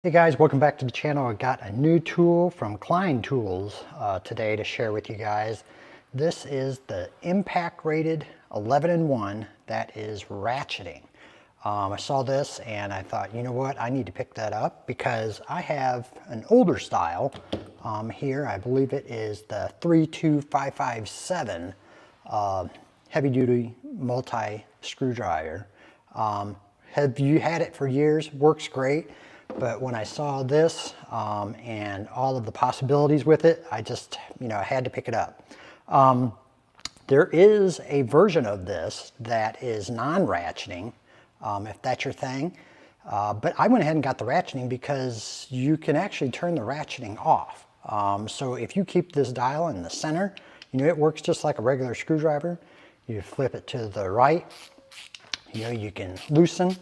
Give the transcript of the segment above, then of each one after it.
Hey guys, welcome back to the channel. I got a new tool from Klein Tools today to share with you guys. This is the impact rated 11-in-1 that is ratcheting. I saw this and I thought, you know what, I need to pick that up because I have an older style here. I believe it is the 32557 heavy duty multi screwdriver. Have you had it for years? Works great. But when I saw this and all of the possibilities with it, I just, I had to pick it up. There is a version of this that is non-ratcheting, if that's your thing. But I went ahead and got the ratcheting because you can actually turn the ratcheting off. So if you keep this dial in the center, it works just like a regular screwdriver. You flip it to the right, you can loosen,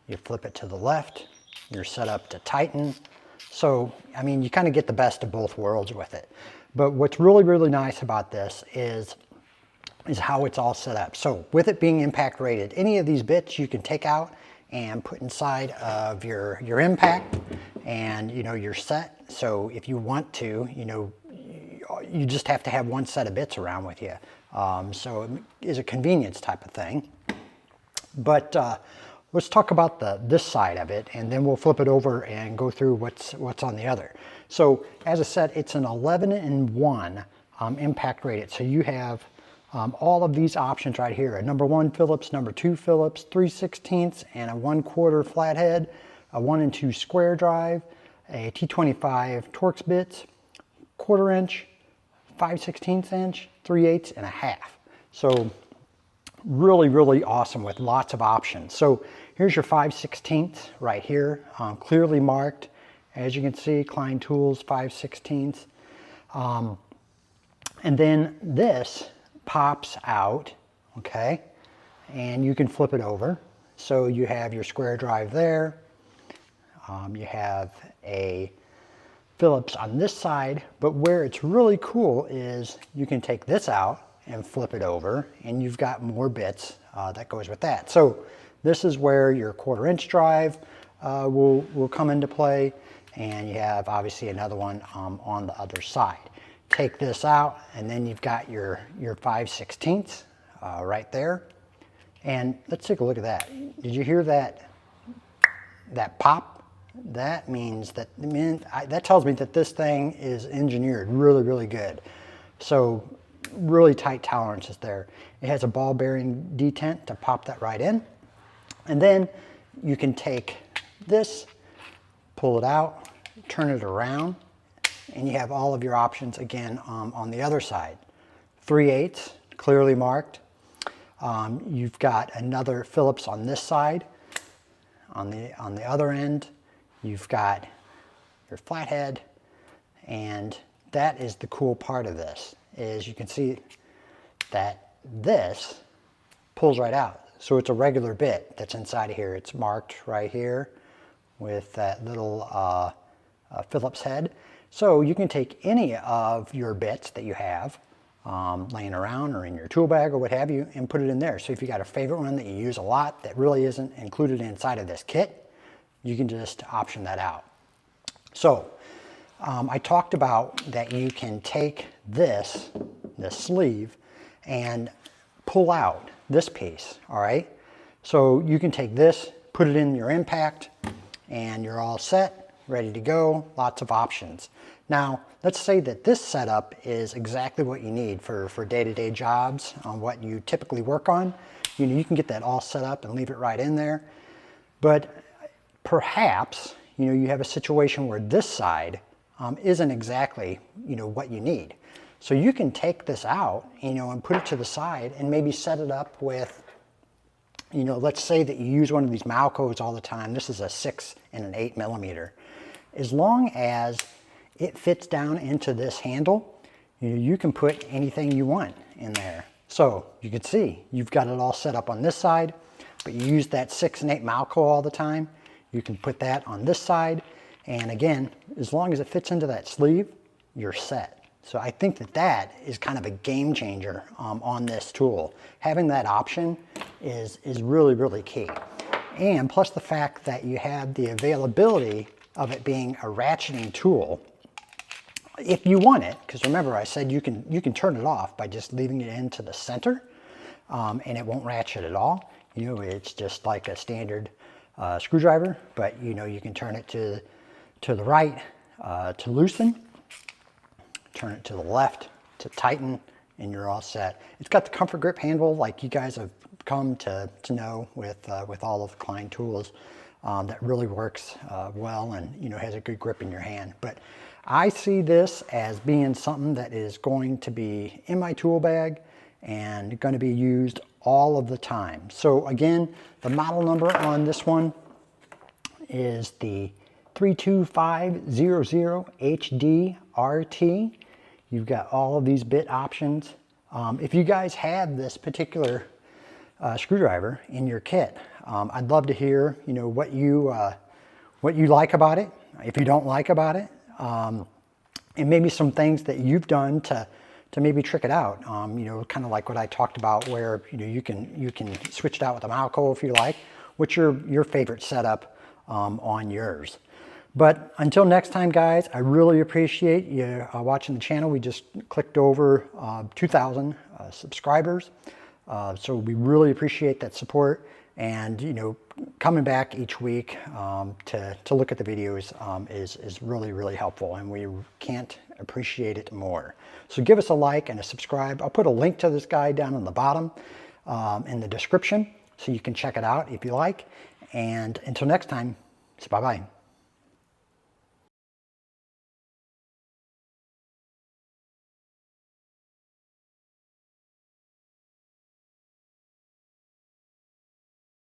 you flip it to the left. You're set up to tighten. So, you kind of get the best of both worlds with it. But what's really, really nice about this is how it's all set up. So with it being impact rated, any of these bits you can take out and put inside of your impact and, you're set. So if you want to, you just have to have one set of bits around with you. So it is a convenience type of thing. But, let's talk about this side of it, and then we'll flip it over and go through what's on the other. So as I said, it's an 11-in-1 impact rated. So you have all of these options right here: a number 1 Phillips, number 2 Phillips, 3/16, and a 1/4 flathead, a 1-and-2 square drive, a T25 Torx bits, 1/4 inch, 5/16 inch, 3/8, and a half. So really, really awesome with lots of options. So here's your 5/16 right here, clearly marked. As you can see, Klein Tools 5/16. And then this pops out, okay? And you can flip it over. So you have your square drive there. You have a Phillips on this side, but where it's really cool is you can take this out and flip it over, and you've got more bits that goes with that. So this is where your 1/4 inch drive will come into play, and you have obviously another one on the other side. Take this out, and then you've got your 5/16 right there. And let's take a look at that. Did you hear that pop? That means that that tells me that this thing is engineered really, really good. So really tight tolerances there. It has a ball bearing detent to pop that right in. And then you can take this, pull it out, turn it around, and you have all of your options again on the other side. 3/8 clearly marked. You've got another Phillips on this side. On the other end, you've got your flathead, and that is the cool part of this. Is you can see that this pulls right out. So it's a regular bit that's inside of here. It's marked right here with that little Phillips head. So you can take any of your bits that you have laying around or in your tool bag or what have you and put it in there. So if you got a favorite one that you use a lot that really isn't included inside of this kit, you can just option that out. So I talked about that you can take this sleeve and pull out this piece, all right? So you can take this, put it in your impact, and you're all set, ready to go, lots of options. Now, let's say that this setup is exactly what you need for day-to-day jobs on what you typically work on. You can get that all set up and leave it right in there. But perhaps, you have a situation where this side isn't exactly, what you need. So you can take this out, and put it to the side and maybe set it up with, let's say that you use one of these Malcos all the time. This is a 6 and an 8 millimeter. As long as it fits down into this handle, you can put anything you want in there. So you can see you've got it all set up on this side, but you use that 6 and 8 Malco all the time. You can put that on this side. And again, as long as it fits into that sleeve, you're set. So I think that is kind of a game changer on this tool. Having that option is really, really key. And plus the fact that you have the availability of it being a ratcheting tool, if you want it, because remember I said you can turn it off by just leaving it into the center, and it won't ratchet at all. You know, it's just like a standard screwdriver, but you know, you can turn it to the right to loosen, turn it to the left to tighten, and you're all set. It's got the comfort grip handle like you guys have come to know with all of Klein Tools. That really works well, and you know, has a good grip in your hand. But I see this as being something that is going to be in my tool bag and going to be used all of the time. So again, the model number on this one is the 32500HD-RT. You've got all of these bit options. If you guys have this particular screwdriver in your kit, I'd love to hear, you know, what you like about it, if you don't like about it, and maybe some things that you've done to maybe trick it out. You know, kind of like what I talked about, where you know, you can switch it out with a Malco if you like. What's your favorite setup on yours? But until next time, guys, I really appreciate you watching the channel. We just clicked over 2,000 subscribers. So we really appreciate that support, and you know, coming back each week to look at the videos is really helpful, and we can't appreciate it more. So give us a like and a subscribe. I'll put a link to this guy down on the bottom in the description, so you can check it out if you like. And until next time, so bye-bye.